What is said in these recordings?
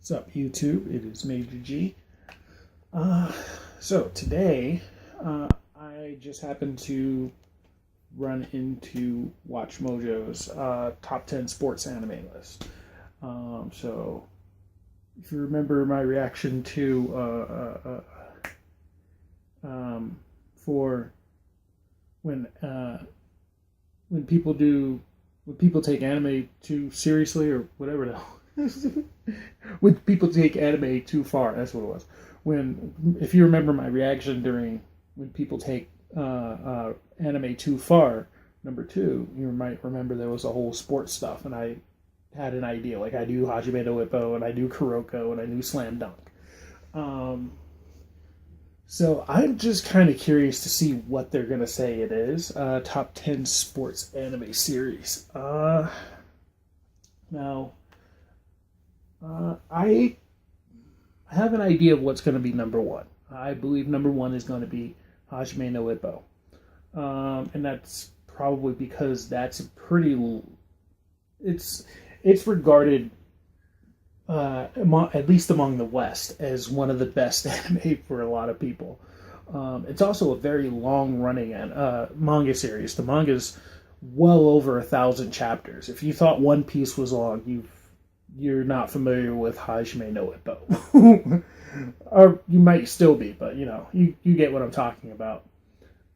What's up, YouTube? It is Major G. So today, I just happened to run into WatchMojo's top 10 sports anime list. So if you remember my reaction to for when people take anime too seriously or whatever the when people take anime too far, that's what it was. If you remember my reaction during when people take anime too far, number 2, you might remember there was a whole sports stuff, and I had an idea. Like, I knew Hajime no Ippo, and I knew Kuroko, and I knew Slam Dunk. So I'm just kind of curious to see what they're going to say it is. Top 10 sports anime series. Now, I have an idea of what's going to be number 1. I believe number 1 is going to be Hajime no Ippo. And that's probably because that's a pretty... It's regarded, at least among the West, as one of the best anime for a lot of people. It's also a very long-running manga series. The manga's well over 1,000 chapters. If you thought One Piece was long, you're not familiar with Hajime no Ippo. Or you might still be, but you get what I'm talking about.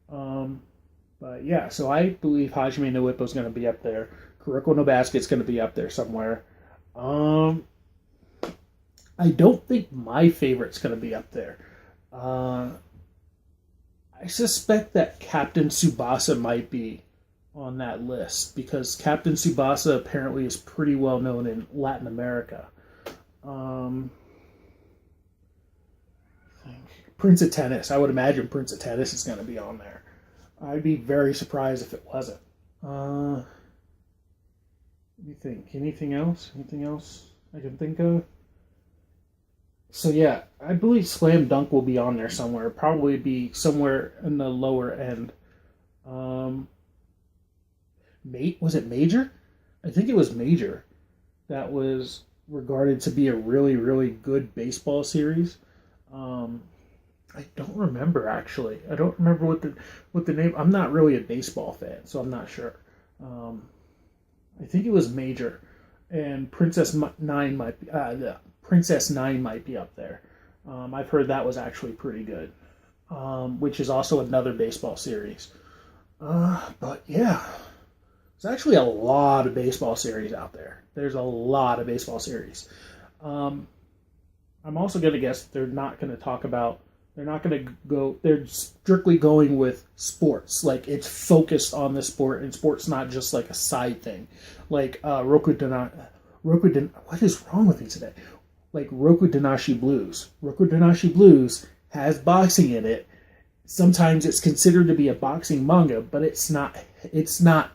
But yeah, so I believe Hajime no Ippo is going to be up there. Kuroko no Basket's going to be up there somewhere. I don't think my favorite's going to be up there. I suspect that Captain Tsubasa might be on that list because Captain Tsubasa apparently is pretty well known in Latin America. Prince of Tennis. I would imagine Prince of Tennis is going to be on there. I'd be very surprised if it wasn't. What do you think? Anything else? Anything else I can think of? So yeah, I believe Slam Dunk will be on there somewhere. Probably be somewhere in the lower end. Was it Major? I think it was Major. That was regarded to be a really, really good baseball series. I don't remember, actually. I don't remember what the name... I'm not really a baseball fan, so I'm not sure. I think it was Major, and Princess Nine might be up there. I've heard that was actually pretty good, which is also another baseball series. But yeah, there's actually a lot of baseball series out there. There's a lot of baseball series. I'm also going to guess they're not going to talk about... They're strictly going with sports. Like, it's focused on the sport, and sport's not just like a side thing. Like, what is wrong with me today? Like, Roku Danashi Blues. Roku Danashi Blues has boxing in it. Sometimes it's considered to be a boxing manga, but it's not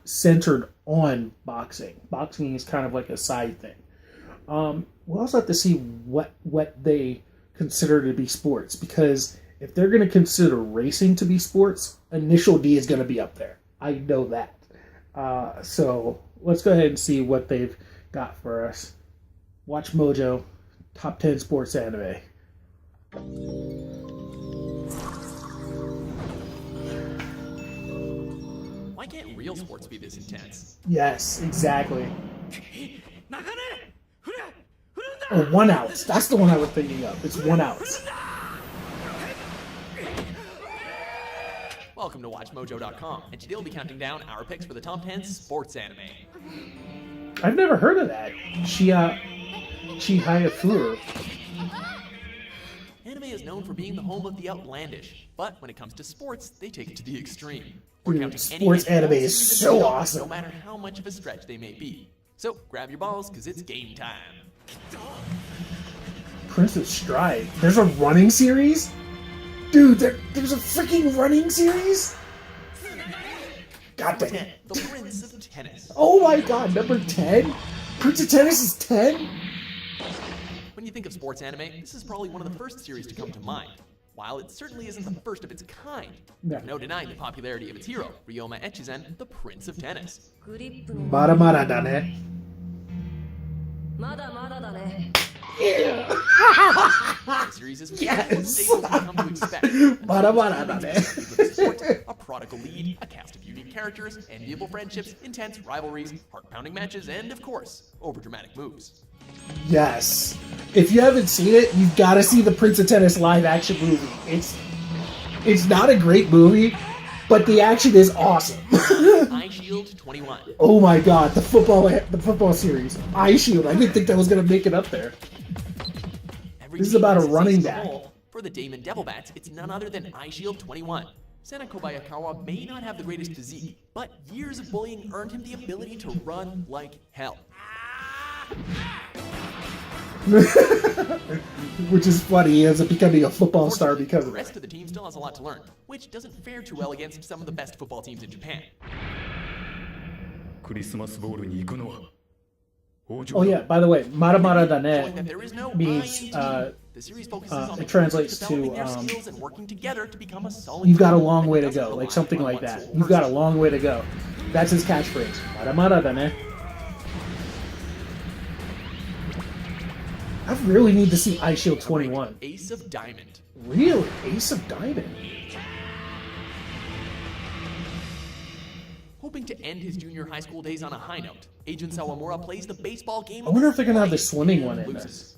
centered on boxing. Boxing is kind of like a side thing. We'll also have to see what they consider to be sports, because if they're going to consider racing to be sports, Initial D is going to be up there. I know that. So let's go ahead and see what they've got for us. WatchMojo, top 10 sports anime. Why can't real sports be this intense? Yes, exactly. Oh, 1 ounce. That's the one I was thinking of. It's 1 ounce. Welcome to WatchMojo.com, and today we'll be counting down our picks for the top 10 sports anime. I've never heard of that. Chihaya Furu. Anime is known for being the home of the outlandish, but when it comes to sports, they take it to the extreme. Dude, sports anime is so awesome. No matter how much of a stretch they may be. So grab your balls, because it's game time. Prince of Stride. There's a running series? Dude, there's a freaking running series? God dang it. The Prince of Tennis. Oh my god, number 10? Prince of Tennis is 10? When you think of sports anime, this is probably one of the first series to come to mind. While it certainly isn't the first of its kind, there's no denying the popularity of its hero, Ryoma Echizen, the Prince of Tennis. まだまだだね。Yeah. The series is Yes. stable as we come to expect. A prodigal lead, a cast of unique characters, enviable friendships, intense rivalries, heart-pounding matches, and of course, overdramatic moves. Yes. If you haven't seen it, you've got to see the Prince of Tennis live-action movie. It's not a great movie, but the action is awesome. Eye Shield 21. Oh my god, the football series. Eye Shield. I didn't think that was going to make it up there. This is about a running back. For the Damon Devilbats, it's none other than Eye Shield 21. Sana Kobayakawa may not have the greatest physique, but years of bullying earned him the ability to run like hell. Which is funny, he ends up becoming a football star because The of rest it. of the team still has a lot to learn, which doesn't fare too well against some of the best football teams in Japan. Oh yeah, by the way, Maramara Showing that Dane there is no means I in team. The series focuses on the it translates developing to their skills and working together to become a solid you've got a team long that way to doesn't go, rely like something on like one that. sole You've got a person. long way to go. That's his catchphrase. Maramara Dane. I really need to see Eye Shield 21. Ace of Diamond. Really? Ace of Diamond? Hoping to end his junior high school days on a high note, Agent Sawamura plays the baseball game. I wonder if they're going to have the swimming one in loses. this.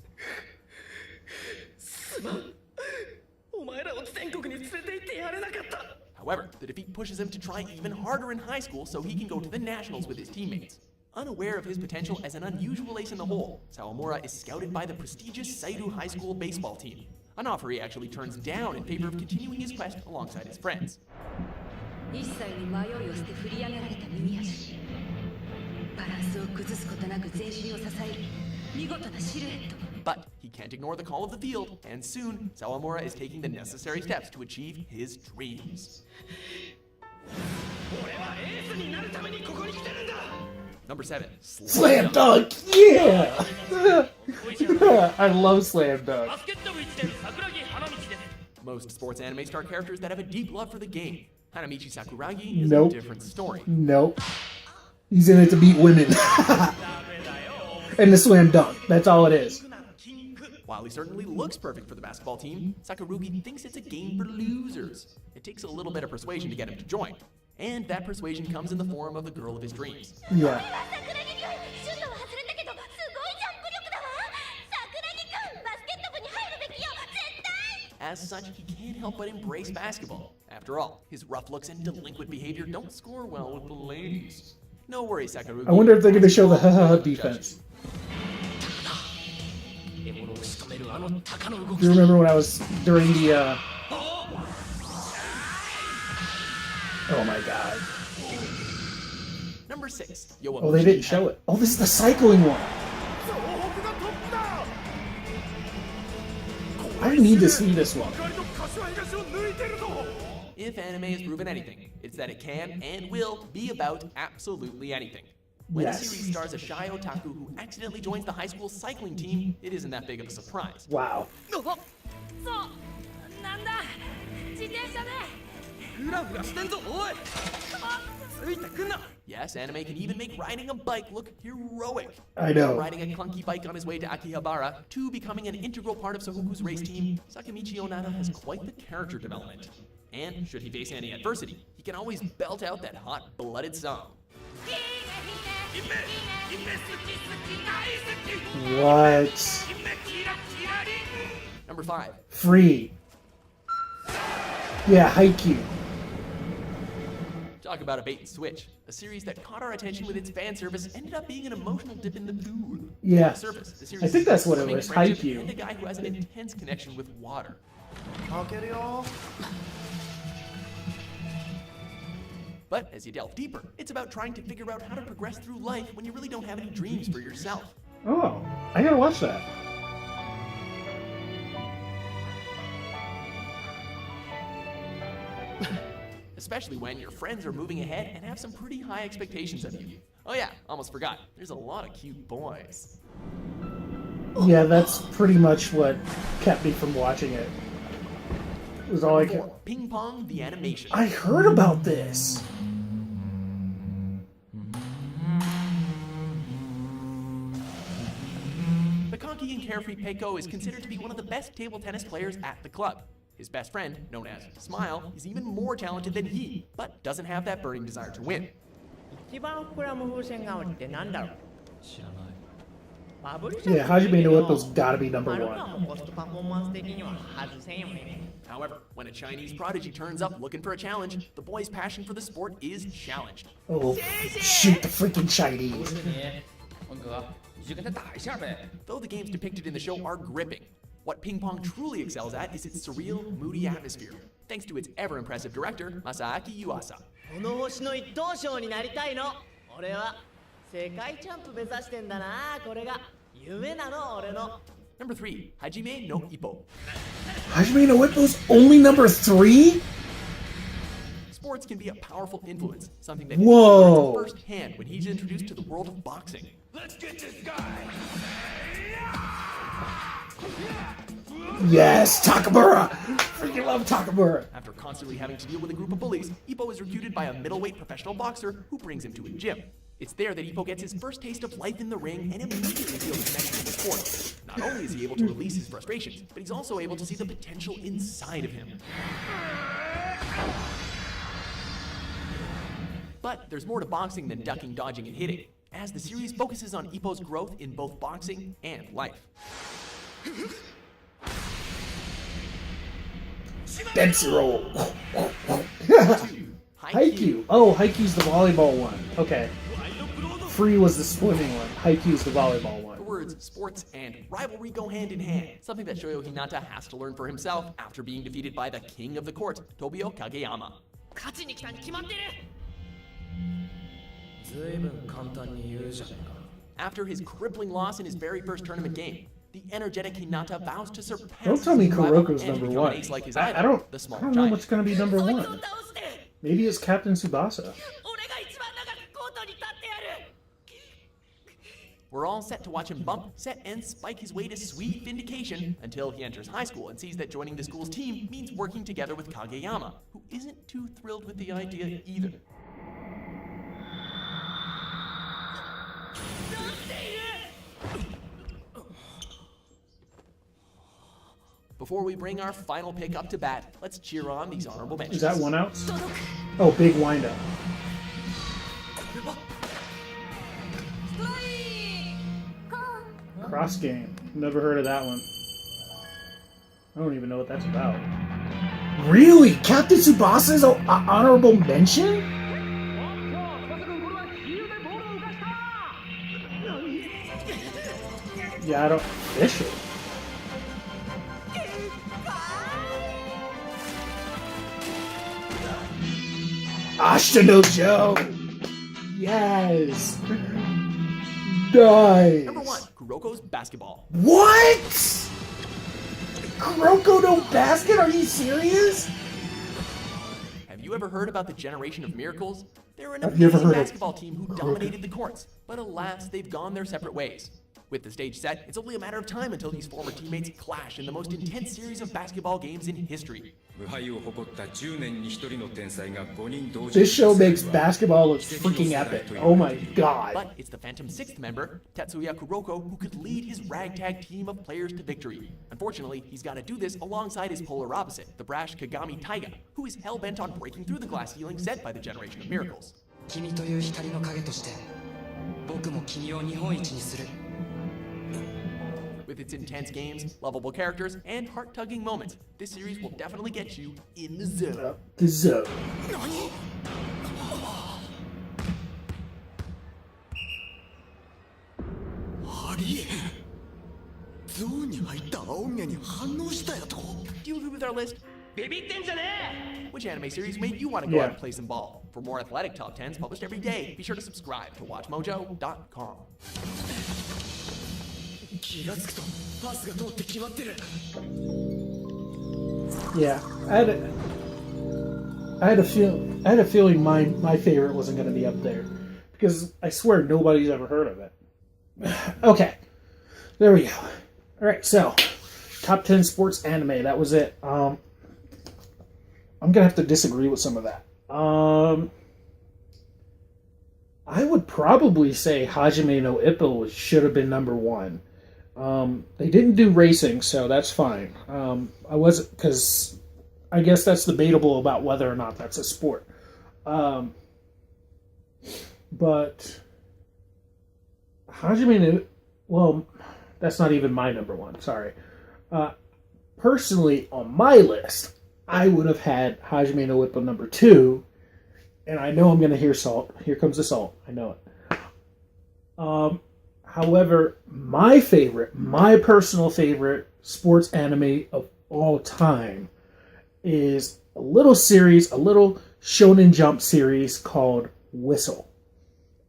However, the defeat pushes him to try even harder in high school so he can go to the nationals with his teammates. Unaware of his potential as an unusual ace in the hole, Sawamura is scouted by the prestigious Sairu High School baseball team, an offer he actually turns down in favor of continuing his quest alongside his friends. But he can't ignore the call of the field, and soon, Sawamura is taking the necessary steps to achieve his dreams. Number 7. Slam Dunk! Yeah! I love Slam Dunk. Most sports anime star characters that have a deep love for the game. Hanamichi Sakuragi is Nope. a different story. Nope. He's in it to beat women. And the Slam Dunk. That's all it is. While he certainly looks perfect for the basketball team, Sakurugi thinks it's a game for losers. It takes a little bit of persuasion to get him to join. And that persuasion comes in the form of the girl of his dreams. Yeah. As such, he can't help but embrace basketball. After all, his rough looks and delinquent behavior don't score well with the ladies. No worries, Sakurugi. I wonder if they're going to show the ha defense. Do you remember when I was during the, Oh my god. Number 6. Oh, they didn't show it. Oh, this is the cycling one. I need to see this one. If anime has proven anything, it's that it can and will be about absolutely anything. When Yes. a series stars a shy otaku who accidentally joins the high school cycling team, it isn't that big of a surprise. Wow. Yes, anime can even make riding a bike look heroic. I know. From riding a clunky bike on his way to Akihabara to becoming an integral part of Sohoku's race team, Sakamichi Onada has quite the character development. And should he face any adversity, he can always belt out that hot-blooded song. What? Number 5. Free. Yeah, Haikyuu. Talk about a bait and switch. A series that caught our attention with its fan service ended up being an emotional dip in the pool. Yeah. On the surface, the series I think is that's what it swimming was, friendship Haikyuu. and a guy who has an intense connection with water. But as you delve deeper, it's about trying to figure out how to progress through life when you really don't have any dreams for yourself. Oh, I gotta watch that. Especially when your friends are moving ahead and have some pretty high expectations of you. Oh yeah, almost forgot. There's a lot of cute boys. Yeah, that's pretty much what kept me from watching it. It was all I could. 4. Ping Pong the Animation. I heard about this. the cocky and carefree Peiko is considered to be one of the best table tennis players at the club. His best friend, known as Smile, is even more talented than he, but doesn't have that burning desire to win. 一番膨らむ風船代わりってなんだろう。知らない。バブル Yeah, Hajime no Ippo's gotta be number マルカ one. もコストパフォーマンス的には外せんよね。 However, when a Chinese prodigy turns up looking for a challenge, the boy's passion for the sport is challenged. Oh, shoot the freaking Chinese. 你，文哥，你去跟他打一下呗。 Though the games depicted in the show are gripping, what ping pong truly excels at is its surreal, moody atmosphere, thanks to its ever-impressive director, Masaaki Yuasa. この星の一等賞になりたいの。俺は世界チャンプ目指してんだな。これが夢なの俺の。 Number 3, Hajime no Ippo. Hajime no Ippo's only number 3? Sports can be a powerful influence, something that Whoa. he learns firsthand when he's introduced to the world of boxing. Let's get this guy. Yes, Takamura! Freaking love Takamura. After constantly having to deal with a group of bullies, Ippo is recruited by a middleweight professional boxer who brings him to a gym. It's there that Ippo gets his first taste of life in the ring and immediately feels a connection with the sport. Not only is he able to release his frustrations, but he's also able to see the potential inside of him. But there's more to boxing than ducking, dodging, and hitting, as the series focuses on Ippo's growth in both boxing and life. Dempsey roll. 2. Haikyuu. Oh, Haikyuu's the volleyball one. Okay. Free was the swimming one. Haikyuu's the volleyball one. The words sports and rivalry go hand in hand, something that Shoyo Hinata has to learn for himself after being defeated by the king of the court, Tobio Kageyama. 勝ちに来たに決まってる。ずいぶん簡単に言うじゃねえか。 After his crippling loss in his very first tournament game, the energetic Hinata vows to surpass Don't tell me his rival Kuroko's and number become one. an ace like his I idol, don't, the small I don't know giant. what's going to be number そいつを one. 倒して。 Maybe it's Captain Tsubasa. 俺が一番長くコートに立ってやる。 We're all set to watch him bump, set, and spike his way to sweet vindication until he enters high school and sees that joining the school's team means working together with Kageyama, who isn't too thrilled with the idea either. Before we bring our final pick up to bat, let's cheer on these honorable mentions. Is that one out? Oh, big windup. Cross game. Never heard of that one. I don't even know what that's about. Really? Captain Tsubasa's honorable mention? Yeah, I don't. Official. Ashita Joe. Yes. Nice. Number 1, Kuroko's basketball. What? Kuroko no basket? Are you serious? Have you ever heard about the Generation of Miracles? They're an I've never amazing heard of basketball team who dominated the courts, but alas, they've gone their separate ways. With the stage set, it's only a matter of time until these former teammates clash in the most intense series of basketball games in history. 無敗を誇った10年に1人の天才が5人同時 This show makes basketball look freaking epic. Oh my god. But it's the Phantom's sixth member, Tetsuya Kuroko, who could lead his ragtag team of players to victory. Unfortunately, he's got to do this alongside his polar opposite, the brash Kagami Taiga, who is hell-bent on breaking through the glass ceiling set by the Generation of Miracles. 君という光の影として僕も君を日本一にする With its intense games, lovable characters, and heart-tugging moments, this series will definitely get you in the zone. The zone. ありえんゾーンに入った青宮に反応したやと Do you agree with our list? ビビってんじゃね Which anime series made you want to go Yeah. out and play some ball? For more athletic top 10s published every day, be sure to subscribe to WatchMojo.com. 気がつくとパスが通って決まってる Yeah, I had a feeling my favorite wasn't going to be up there because I swear nobody's ever heard of it. Okay, there we go. All right, so top 10 sports anime. That was it. I'm gonna have to disagree with some of that. I would probably say Hajime no Ippo should have been number one. They didn't do racing, so that's fine. Because I guess that's debatable about whether or not that's a sport. But Hajime no, well, that's not even my number one. Sorry. Personally, on my list, I would have had Hajime no Ippo number 2, and I know I'm going to hear salt. Here comes the salt. I know it. However, my personal favorite sports anime of all time is a little Shonen Jump series called Whistle.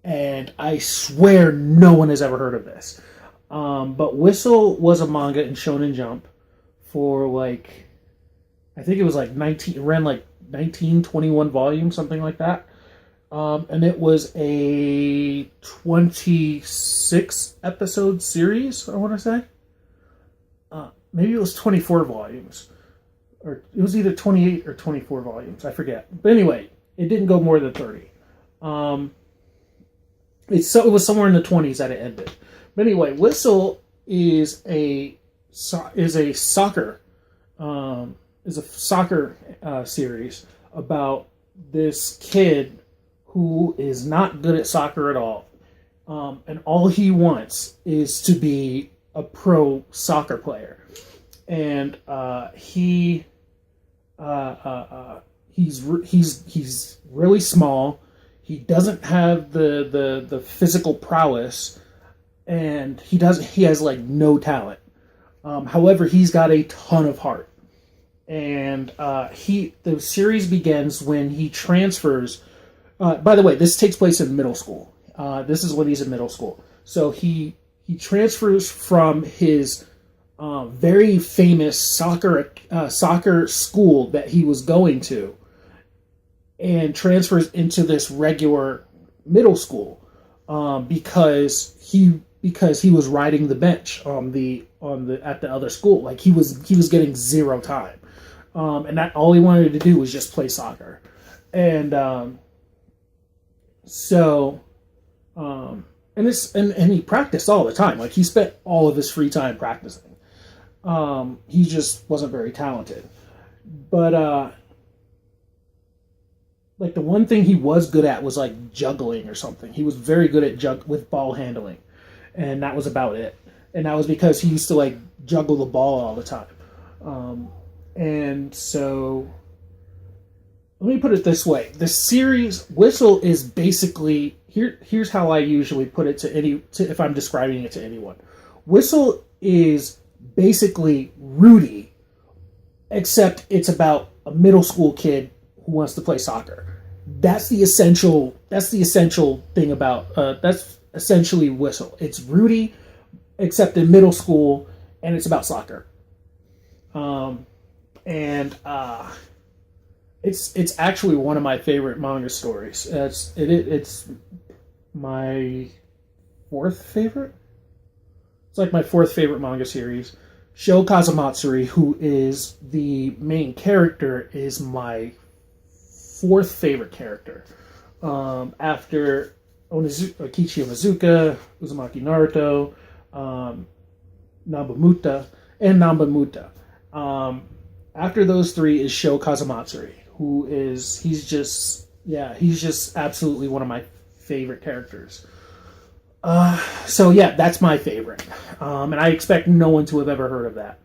And I swear no one has ever heard of this. But Whistle was a manga in Shonen Jump for like, I think it was like 19, it ran like 19, 21 volumes, something like that. And it was a 26 episode series, I want to say. Maybe it was 24 volumes. Or it was either 28 or 24 volumes, I forget. But anyway, it didn't go more than 30. It was somewhere in the 20s that it ended. But anyway, Whistle is a soccer series about this kid who is not good at soccer at all, and all he wants is to be a pro soccer player, and he's really small. He doesn't have the physical prowess, and he has like no talent. However, he's got a ton of heart, and the series begins when he transfers. By the way, this takes place in middle school. This is when he's in middle school. So he transfers from his very famous soccer school that he was going to, and transfers into this regular middle school because he was riding the bench at the other school. Like he was getting zero time, and that all he wanted to do was just play soccer, and and he practiced all the time. Like he spent all of his free time practicing. He just wasn't very talented, but like the one thing he was good at was like juggling or something. He was very good at with ball handling, and that was about it. And that was because he used to like juggle the ball all the time. And so, let me put it this way: the series Whistle is basically here's how I usually put it if I'm describing it to anyone. Whistle is basically Rudy, except it's about a middle school kid who wants to play soccer. That's the essential thing about that's essentially Whistle. It's Rudy, except in middle school, and it's about soccer. It's actually one of my favorite manga stories. It's my fourth favorite. It's like my fourth favorite manga series. Sho Kazamatsuri, who is the main character, is my fourth favorite character. After Kichi Onizuka, Uzumaki Naruto, Namba Muta. After those three is Sho Kazamatsuri, who is he's just absolutely one of my favorite characters. So yeah, that's my favorite, and I expect no one to have ever heard of that,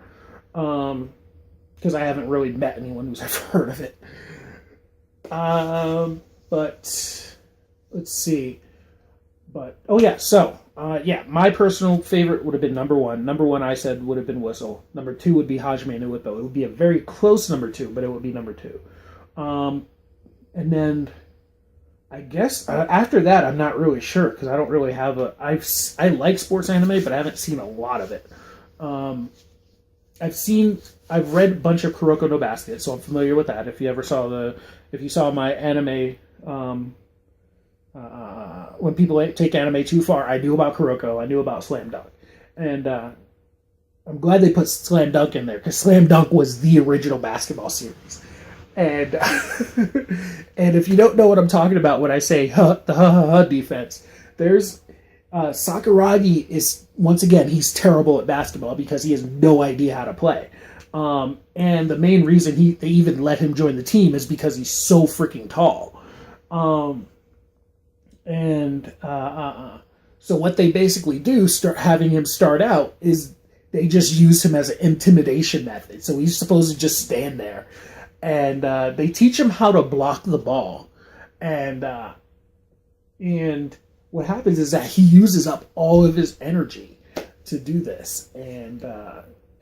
because I haven't really met anyone who's ever heard of it. But let's see. My personal favorite would have been number one. Number one, I said, would have been Whistle. Number two would be Hajime no Ippo. It would be a very close number two, but it would be number two. And then I guess after that, I'm not really sure because I don't really have I like sports anime, but I haven't seen a lot of it. I've read a bunch of Kuroko no Basket, so I'm familiar with that. If you saw my anime, when people take anime too far, I knew about Kuroko, I knew about Slam Dunk, and I'm glad they put Slam Dunk in there because Slam Dunk was the original basketball series. And and if you don't know what I'm talking about when I say the defense, there's Sakuragi is, once again, he's terrible at basketball because he has no idea how to play. And the main reason they even let him join the team is because he's so freaking tall. So what they basically do, start having him start out, is they just use him as an intimidation method. So he's supposed to just stand there. And they teach him how to block the ball. And what happens is that he uses up all of his energy to do this. And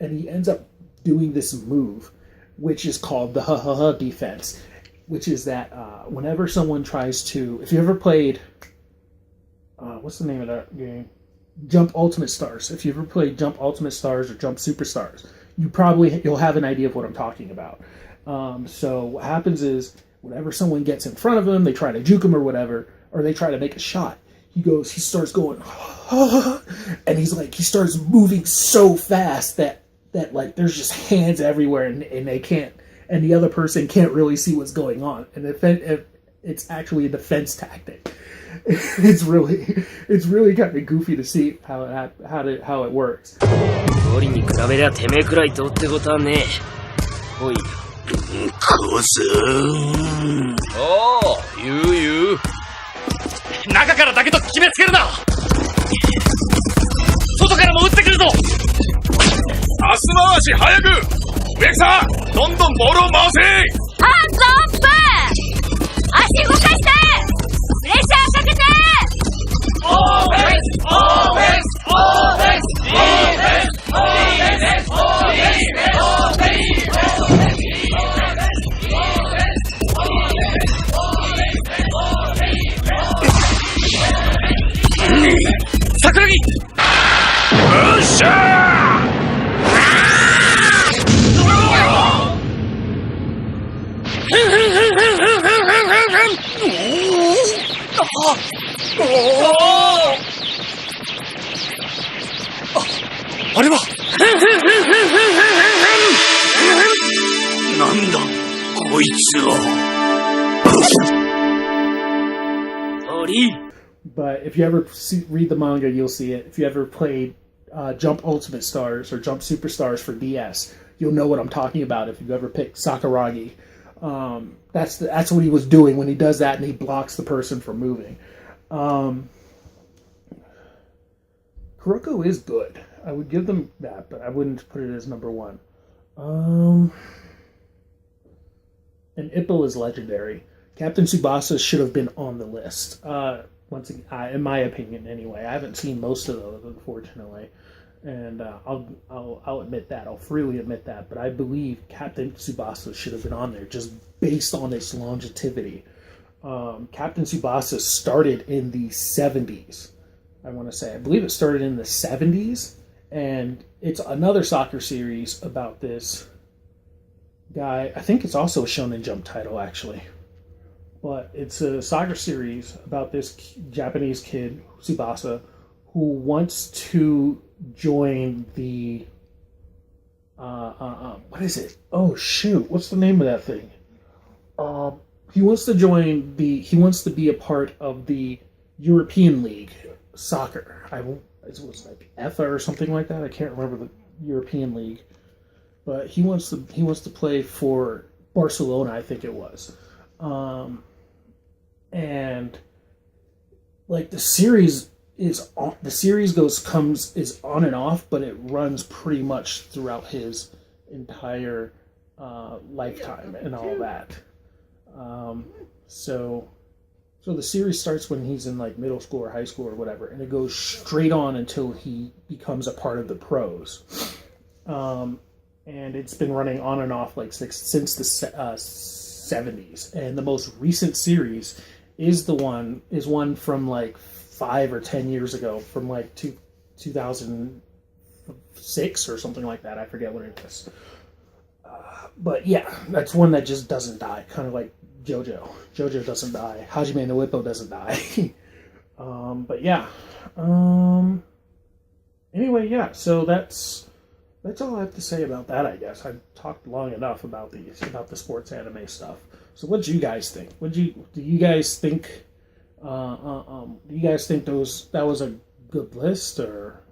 he ends up doing this move, which is called the ha-ha-ha defense, which is that whenever someone tries to... If you ever played... what's the name of that game? Jump Ultimate Stars. If you ever played Jump Ultimate Stars or Jump Superstars, you'll have an idea of what I'm talking about. So what happens is, whenever someone gets in front of him, they try to juke him or whatever, or they try to make a shot, he starts going, and he starts moving so fast that like there's just hands everywhere, and the other person can't really see what's going on, and it's actually a defense tactic. It's really kind of goofy to see how it works. ゴリに比べりゃてめえくらいどうってことはねえ。おい。こそおう、言う。中からだけと決めつけるな。外からも撃ってくるぞ。パス回し早く。植草、どんどんボールを回せ。ハンズアップ。足動かして。プレッシャーかけて。オーフェンス、オーフェンス、オーフェンス、ディフェンス、オーフェンス、オーフェンス、オーフェンス。桜木。よっしゃあれはなんだこいつは。But if you ever read the manga, you'll see it. If you ever played Jump Ultimate Stars or Jump Superstars for DS, you'll know what I'm talking about. If you've ever picked Sakuragi, that's what he was doing when he does that, and he blocks the person from moving. Kuroko is good. I would give them that, but I wouldn't put it as number one. And Ippo is legendary. Captain Tsubasa should have been on the list. Once again, in my opinion, anyway. I haven't seen most of those, unfortunately, and I'll admit that. I'll freely admit that. But I believe Captain Tsubasa should have been on there just based on its longevity. Captain Tsubasa started in the 70s. I want to say, I believe it started in the 70s, and it's another soccer series about this guy. I think it's also a Shonen Jump title, actually. But it's a soccer series about this Japanese kid, Tsubasa, who wants to join the... what is it? Oh, shoot. What's the name of that thing? He wants to join he wants to be a part of the European League soccer. It was like EFA or something like that. I can't remember the European League. But he wants to play for Barcelona, I think it was. And like the series is on and off, but it runs pretty much throughout his entire lifetime and all that. So the series starts when he's in like middle school or high school or whatever, and it goes straight on until he becomes a part of the pros. And it's been running on and off like since the 70s, and the most recent series is one from like 5 or 10 years ago, from like 2006 or something like that. I forget what it is. But yeah, that's one that just doesn't die, kind of like JoJo. JoJo doesn't die. Hajime no Ippo doesn't die. But yeah. Anyway, yeah. So that's all I have to say about that. I guess I've talked long enough about the sports anime stuff. So what do you guys think? Do you guys think that was a good list, or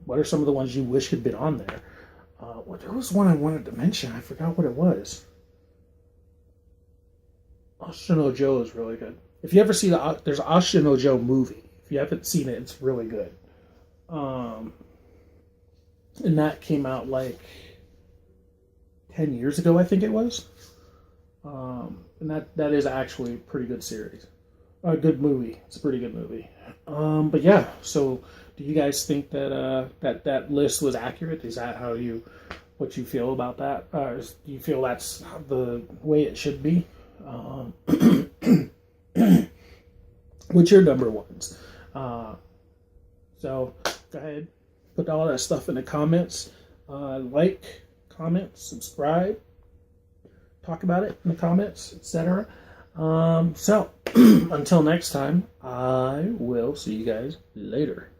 what are some of the ones you wish had been on there? Well, there was one I wanted to mention. I forgot what it was. WatchMojo is really good. If you ever see there's a WatchMojo movie. If you haven't seen it, it's really good. And that came out like 10 years ago, I think it was. And that is actually a pretty good series. A good movie. It's a pretty good movie. But yeah, so do you guys think that that list was accurate? Is that what you feel about that? Do you feel that's the way it should be? What's your number ones? So go ahead, put all that stuff in the comments. Like, comment, subscribe, talk about it in the comments, etc. So until next time, I will see you guys later.